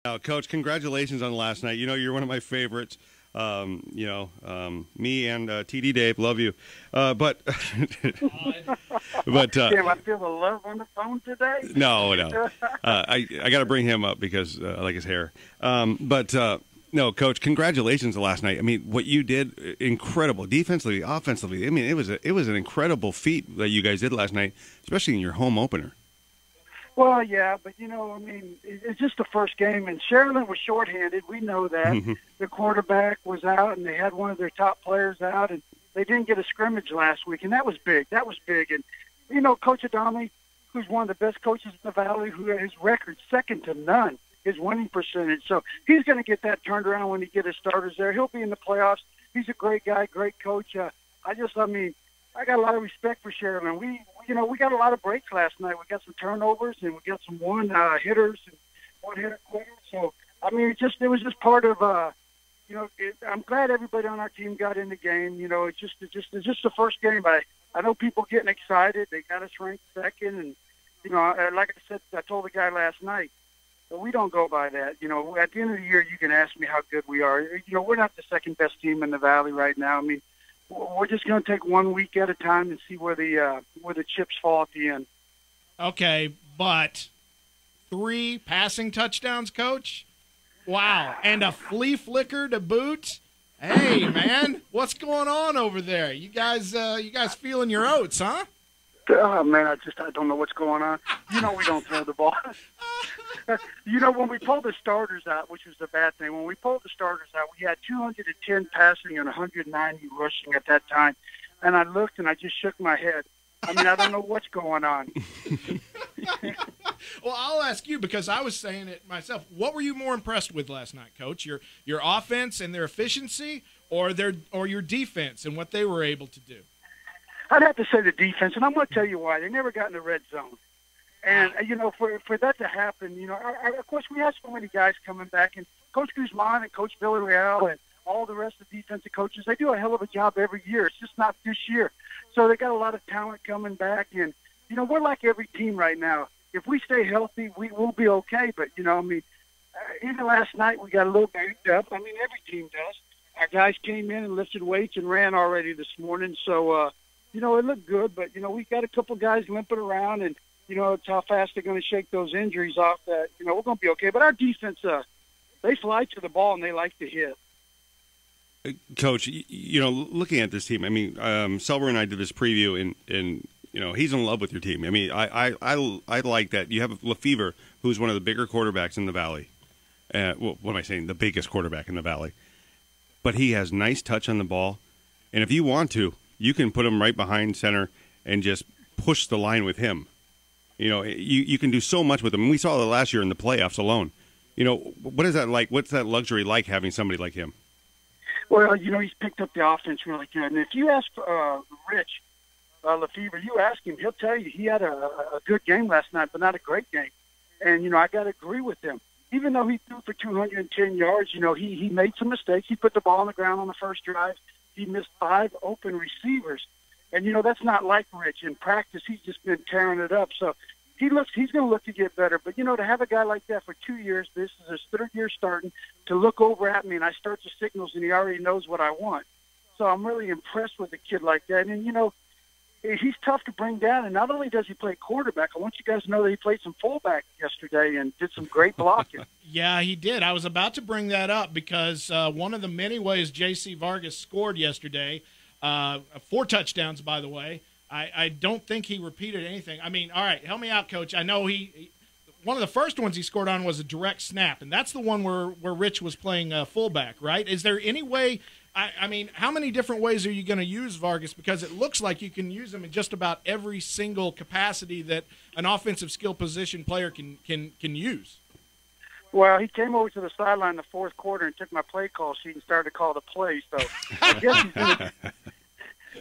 Coach, congratulations on last night. You know, you're one of my favorites. Me and TD Dave love you. But Damn, I feel the love on the phone today. No. I got to bring him up because I like his hair. No, Coach, congratulations on last night. I mean, what you did, incredible, defensively, offensively. I mean, it was an incredible feat that you guys did last night, especially in your home opener. Well, yeah, but, it's just the first game, and Sherilyn was shorthanded. We know that. Mm-hmm. The quarterback was out, and they had one of their top players out, and they didn't get a scrimmage last week, and that was big. And, Coach Adami, who's one of the best coaches in the Valley, who his record second to none, his winning percentage. So he's going to get that turned around when he get his starters there. He'll be in the playoffs. He's a great guy, great coach. I got a lot of respect for Sherilyn. We got a lot of breaks last night. We got some turnovers, and we got some hitters and one-hitter quitters. So, it was just part of, I'm glad everybody on our team got in the game. It's just the first game. I know people getting excited. They got us ranked second, and, like I said, I told the guy last night, but we don't go by that. At the end of the year, you can ask me how good we are. We're not the second-best team in the Valley right now. We're just going to take 1 week at a time and see where the chips fall at the end. Okay, but 3 passing touchdowns, Coach? Wow, and a flea flicker to boot? Hey, man, what's going on over there? You guys feeling your oats, huh? Oh, man, I don't know what's going on. We don't throw the ball. When we pulled the starters out, which was the bad thing, when we pulled the starters out, we had 210 passing and 190 rushing at that time. And I looked and I just shook my head. I don't know what's going on. Well, I'll ask you because I was saying it myself. What were you more impressed with last night, Coach? Your offense and their efficiency, or your defense and what they were able to do? I'd have to say the defense, and I'm going to tell you why. They never got in the red zone. And, for that to happen, of course, we have so many guys coming back, and Coach Guzman and Coach Villarreal and all the rest of the defensive coaches, they do a hell of a job every year. It's just not this year. So they got a lot of talent coming back, and, we're like every team right now. If we stay healthy, we will be okay. But, even last night we got a little banged up. Every team does. Our guys came in and lifted weights and ran already this morning. So, it looked good, but, we got a couple guys limping around, and, it's how fast they're going to shake those injuries off that, we're going to be okay. But our defense, they fly to the ball, and they like to hit. Coach, looking at this team, Selber and I did this preview, and he's in love with your team. I like that. You have Lefevre, who's one of the bigger quarterbacks in the Valley. What am I saying? The biggest quarterback in the Valley. But he has nice touch on the ball, and if you want to, you can put him right behind center and just push the line with him. You can do so much with him. We saw that last year in the playoffs alone. What is that like? What's that luxury like having somebody like him? Well, he's picked up the offense really good. And if you ask Rich Lefevre, you ask him, he'll tell you he had a good game last night, but not a great game. And, I got to agree with him. Even though he threw for 210 yards, he made some mistakes. He put the ball on the ground on the first drive. He missed 5 open receivers. And, that's not like Rich. In practice, he's just been tearing it up. So he's going to look to get better. But, to have a guy like that for 2 years, this is his 3rd year starting, to look over at me and I start the signals and he already knows what I want. So I'm really impressed with a kid like that. And, he's tough to bring down. And not only does he play quarterback, I want you guys to know that he played some fullback yesterday and did some great blocking. Yeah, he did. I was about to bring that up because one of the many ways J.C. Vargas scored yesterday, 4 touchdowns, by the way, I don't think he repeated anything. All right, help me out, Coach. I know one of the first ones he scored on was a direct snap, and that's the one where Rich was playing fullback, right? Is there any way how many different ways are you going to use Vargas? Because it looks like you can use him in just about every single capacity that an offensive skill position player can use. Well, he came over to the sideline in the 4th quarter and took my play call sheet and started to call the play. So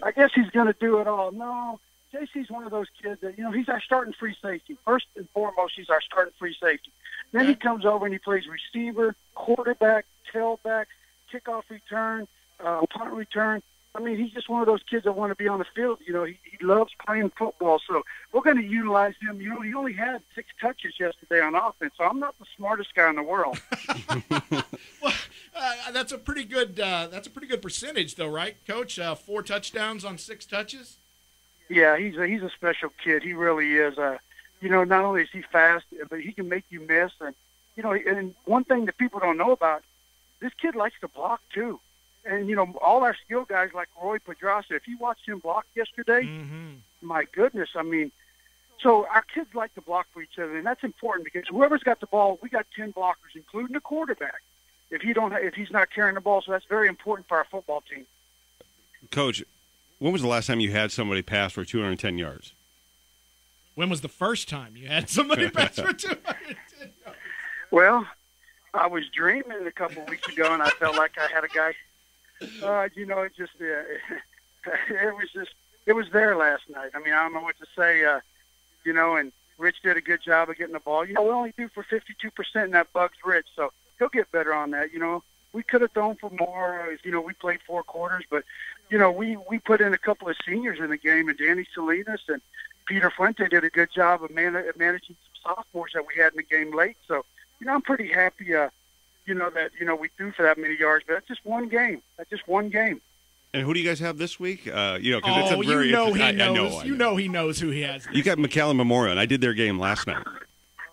I guess he's going to do it all. No, JC's one of those kids that, he's our starting free safety. First and foremost, he's our starting free safety. Then he comes over and he plays receiver, quarterback, tailback, kickoff return, punt return. I mean, he's just one of those kids that want to be on the field. You know, he loves playing football. So we're going to utilize him. You know, he only had 6 touches yesterday on offense, so I'm not the smartest guy in the world. Well, that's a pretty good percentage, though, right, Coach? 4 touchdowns on 6 touches. Yeah, he's a special kid. He really is. You know, not only is he fast, but he can make you miss. And you know, and one thing that people don't know about, this kid likes to block too. And, you know, all our skill guys like Roy Pedraza, if you watched him block yesterday, my goodness, I mean, so our kids like to block for each other, and that's important because whoever's got the ball, we got 10 blockers, including the quarterback, if he's not carrying the ball. So that's very important for our football team. Coach, when was the last time you had somebody pass for 210 yards? When was the first time you had somebody pass for 210 yards? Well, I was dreaming a couple of weeks ago, and I felt like I had a guy. You know, it was there last night. I mean, I don't know what to say. You know, and Rich did a good job of getting the ball. You know, we only do for 52%, and that bugs Rich, so he'll get better on that. You know, we could have thrown for more. You know, we played 4 quarters, but you know, we put in a couple of seniors in the game, and Danny Salinas and Peter Fuente did a good job of managing some sophomores that we had in the game late. So, you know, I'm pretty happy. You know, that, you know, we threw for that many yards, but that's just one game. And who do you guys have this week? You know, because it's a very he knows. I know. He knows who he has. You got McAllen Memorial, and I did their game last night.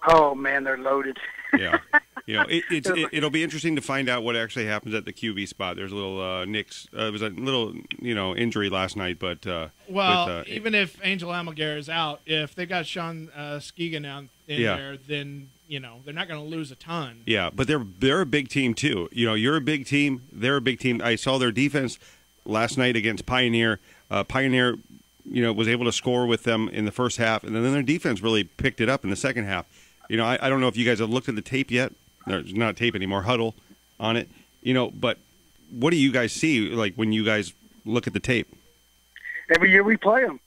Oh man, they're loaded. Yeah, you know, it'll be interesting to find out what actually happens at the QB spot. There's a little it was a little, you know, injury last night, but even if Angel Almaguer is out, if they got Sean Skegan out in there, then you know they're not going to lose a ton. Yeah, but they're a big team too. You know, you're a big team. They're a big team. I saw their defense last night against Pioneer. Pioneer, you know, was able to score with them in the first half, and then their defense really picked it up in the second half. You know, I don't know if you guys have looked at the tape yet. There's not tape anymore, Huddle on it. You know, but what do you guys see, like, when you guys look at the tape? Every year we play them.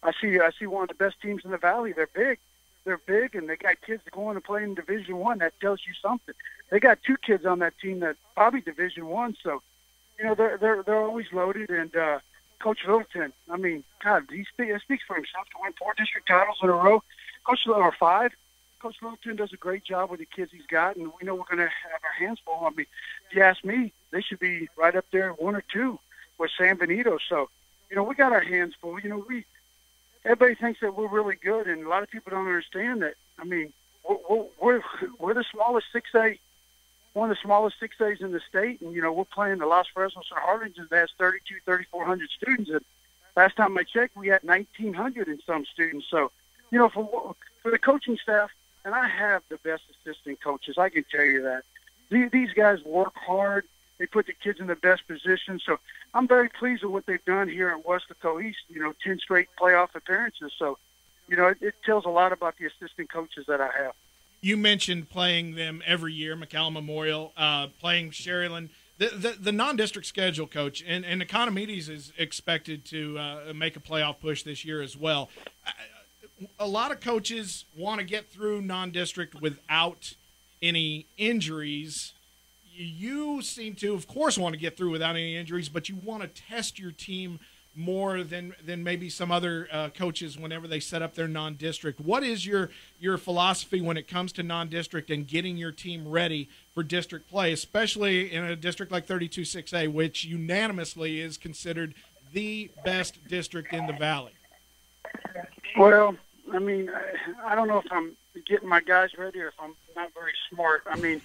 I see one of the best teams in the Valley. They're big, and they got kids going to play in Division I. That tells you something. They got 2 kids on that team that probably Division I. So, you know, they're always loaded. And Coach Littleton, I mean, God, he speaks for himself to win 4 district titles in a row. Or 5. Coach Littleton does a great job with the kids he's got, and we know we're going to have our hands full. I mean, if you ask me, they should be right up there 1 or 2 with San Benito. So, you know, we got our hands full. You know, everybody thinks that we're really good, and a lot of people don't understand that. I mean, we're the smallest 6A, one of the smallest 6As in the state, and, you know, we're playing the Los Fresnos and Harlingen that has 3,400 students. And last time I checked, we had 1,900 in some students. So, you know, for the coaching staff, and I have the best assistant coaches, I can tell you that. These guys work hard. They put the kids in the best position. So I'm very pleased with what they've done here at Weslaco East, you know, 10 straight playoff appearances. So, you know, it tells a lot about the assistant coaches that I have. You mentioned playing them every year, McAllen Memorial, playing Sharyland. The non-district schedule, Coach, and Economides is expected to make a playoff push this year as well. A lot of coaches want to get through non-district without any injuries. You seem to, of course, want to get through without any injuries, but you want to test your team more than maybe some other coaches whenever they set up their non-district. What is your philosophy when it comes to non-district and getting your team ready for district play, especially in a district like 32-6A, which unanimously is considered the best district in the Valley? Well, I mean, I don't know if I'm getting my guys ready or if I'm not very smart. I mean,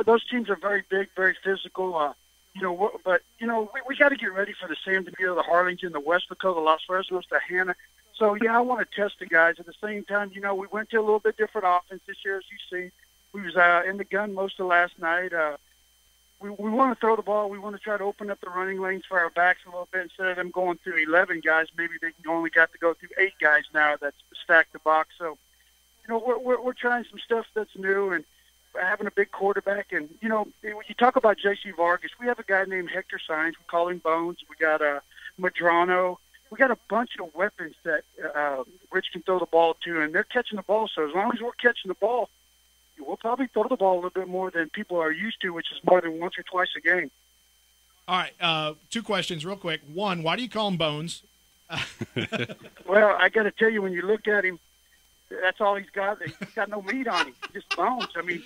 those teams are very big, very physical. You know, but, you know, we got to get ready for the San Benito, the Harlingen, the Weslaco, the Los Fresnos, the Hanna. So, yeah, I want to test the guys. At the same time, you know, we went to a little bit different offense this year, as you see. We was in the gun most of last night. We want to throw the ball. We want to try to open up the running lanes for our backs a little bit instead of them going through 11 guys. Maybe they only got to go through 8 guys now that's stacked the box. So, you know, we're trying some stuff that's new and having a big quarterback. And, you know, when you talk about J.C. Vargas, we have a guy named Hector Sines. We call him Bones. We got Madrano. We got a bunch of weapons that Rich can throw the ball to, and they're catching the ball. So as long as we're catching the ball, we'll probably throw the ball a little bit more than people are used to, which is more than once or twice a game. All right, two questions real quick. One, why do you call him Bones? Well, I got to tell you, when you look at him, that's all he's got. He's got no meat on him, just bones. I mean,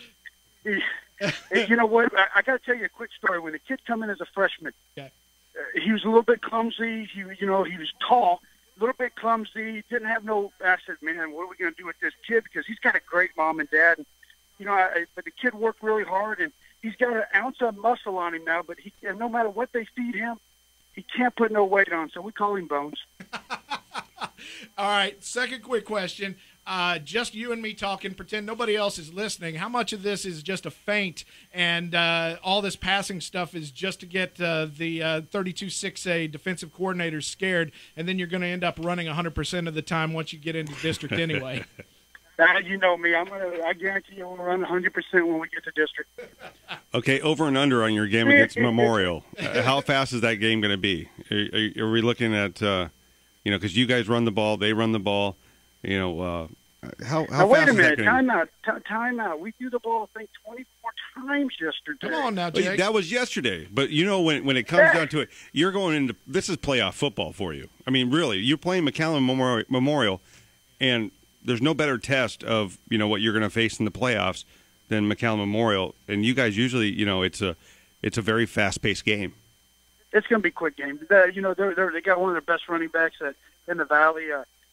you know what? I got to tell you a quick story. When the kid come in as a freshman, Okay. He was a little bit clumsy. He was tall, a little bit clumsy. Didn't have no. I said, man, what are we going to do with this kid? Because he's got a great mom and dad. And, but the kid worked really hard, and he's got an ounce of muscle on him now. But and no matter what they feed him, he can't put no weight on. So we call him Bones. All right, second quick question. Just you and me talking, pretend nobody else is listening. How much of this is just a feint, and all this passing stuff is just to get the 32-6A defensive coordinators scared, and then you're going to end up running 100% of the time once you get into district anyway? You know me. I guarantee you we'll run 100% when we get to district. Okay, over and under on your game against Memorial. How fast is that game going to be? Are we looking at, because you guys run the ball, they run the ball, how now, fast wait a is minute. that Time out. We threw the ball, I think, 24 times yesterday. Come on now, Jake. That was yesterday. But, when it comes down to it, you're going into – this is playoff football for you. I mean, really, you're playing McAllen Memorial, and there's no better test of, what you're going to face in the playoffs than McAllen Memorial. And you guys usually, it's a very fast-paced game. It's going to be a quick game. They got one of their best running backs in the Valley.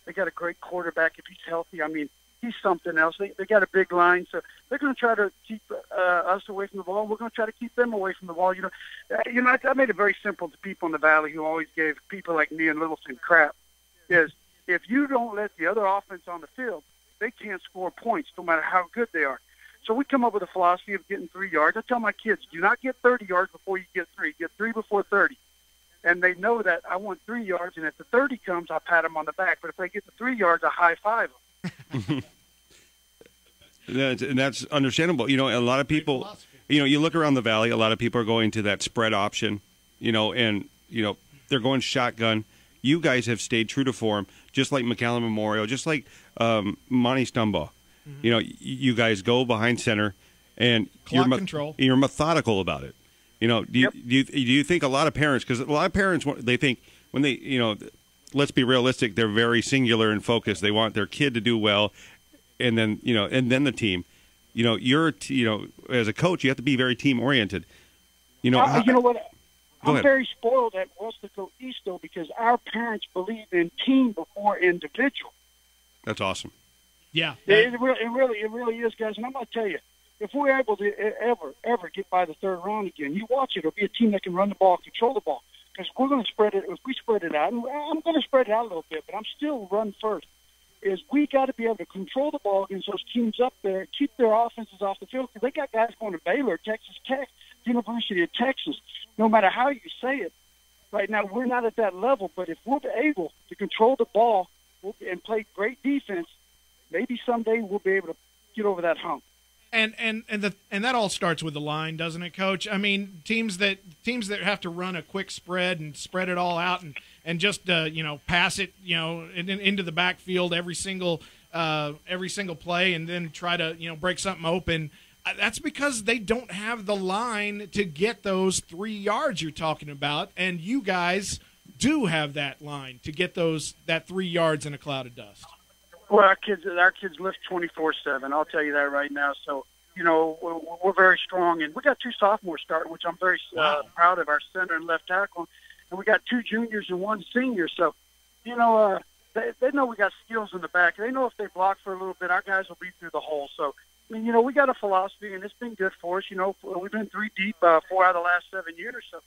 They got a great quarterback if he's healthy. I mean, he's something else. They got a big line, so they're going to try to keep us away from the ball. We're going to try to keep them away from the ball. I made it very simple to people in the Valley who always gave people like me and Littleton crap. Is if you don't let the other offense on the field, they can't score points no matter how good they are. So we come up with a philosophy of getting 3 yards. I tell my kids, do not get 30 yards before you get 3. Get 3 before 30. And they know that I want 3 yards, and if the 30 comes, I pat them on the back. But if they get the 3 yards, I high-five them. And that's understandable. A lot of people, you look around the Valley, a lot of people are going to that spread option, and they're going shotgun. You guys have stayed true to form, just like McAllen Memorial, just like Monty Stumbaugh. Mm-hmm. You guys go behind center, and control. You're methodical about it. Do you think a lot of parents, because a lot of parents, they think when they, let's be realistic, they're very singular and focused. They want their kid to do well, and then, and then the team. You're, as a coach, you have to be very team oriented. You know what? I'm ahead. very spoiled at Weslaco East, though, because our parents believe in team before individual. That's awesome. Yeah. It really is, guys. And I'm going to tell you, if we're able to ever get by the third round again, you watch it. It'll be a team that can run the ball, control the ball. Because we're going to spread it. If we spread it out, and I'm going to spread it out a little bit, but I'm still run first. Is we got to be able to control the ball against those teams up there, keep their offenses off the field. Because they got guys going to Baylor, Texas Tech, University of Texas. No matter how you say it, right now we're not at that level. But if we're able to control the ball and play great defense, maybe someday we'll be able to get over that hump. And that all starts with the line, doesn't it, Coach? I mean, teams that have to run a quick spread and spread it all out and just pass it into the backfield every single play and then try to break something open. That's because they don't have the line to get those 3 yards you're talking about, and you guys do have that line to get that 3 yards in a cloud of dust. Well, our kids lift 24/7. I'll tell you that right now. So, we're very strong, and we got 2 sophomores starting, which I'm very proud of. Our center and left tackle, and we got 2 juniors and 1 senior. So, they know we got skills in the back. They know if they block for a little bit, our guys will be through the hole. So, I mean, we got a philosophy, and it's been good for us. We've been 3 deep 4 out of the last 7 years, so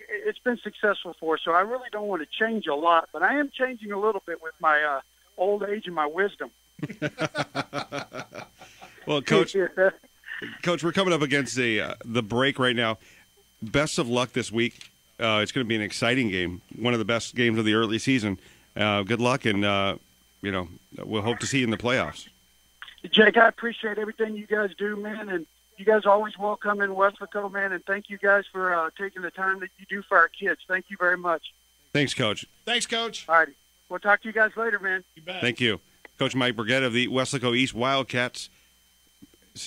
it's been successful for us. So I really don't want to change a lot, but I am changing a little bit with my old age and my wisdom. Well, Coach, we're coming up against the break right now. Best of luck this week. It's going to be an exciting game, one of the best games of the early season. Good luck, and we'll hope to see you in the playoffs. Jake, I appreciate everything you guys do, man, and you guys always welcome in Weslaco, man, and thank you guys for taking the time that you do for our kids. Thank you very much. Thanks, Coach. Thanks, Coach. All righty. We'll talk to you guys later, man. You bet. Thank you. Coach Mike Burgett of the Weslaco East Wildcats.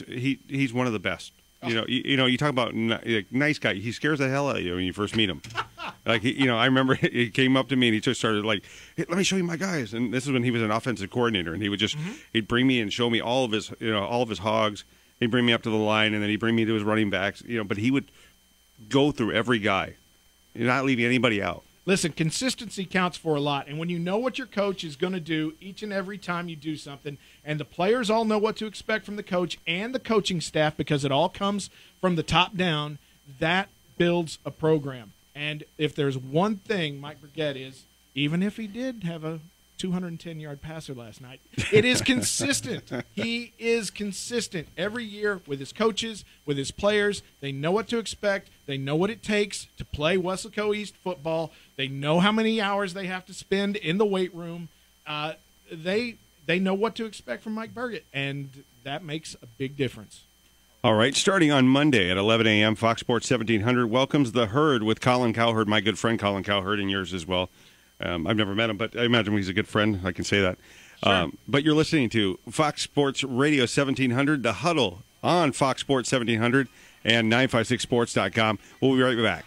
He's one of the best. You talk about nice guy. He scares the hell out of you when you first meet him. Like, I remember he came up to me and he just started like, hey, let me show you my guys. And this is when he was an offensive coordinator, and he would just he'd bring me and show me all of his hogs. He'd bring me up to the line, and then he'd bring me to his running backs. But he would go through every guy, not leaving anybody out. Listen, consistency counts for a lot, and when you know what your coach is going to do each and every time you do something, and the players all know what to expect from the coach and the coaching staff because it all comes from the top down, that builds a program. And if there's one thing Mike Burgett is, even if he did have a 210-yard passer last night, it is consistent. He is consistent every year with his coaches, with his players. They know what to expect. They know what it takes to play Weslaco East football. They know how many hours they have to spend in the weight room. They know what to expect from Mike Burgett, and that makes a big difference. All right, starting on Monday at 11 a.m., Fox Sports 1700 welcomes The Herd with Colin Cowherd, my good friend Colin Cowherd, and yours as well. I've never met him, but I imagine he's a good friend. I can say that. Sure. But you're listening to Fox Sports Radio 1700, The Huddle on Fox Sports 1700 and 956sports.com. We'll be right back.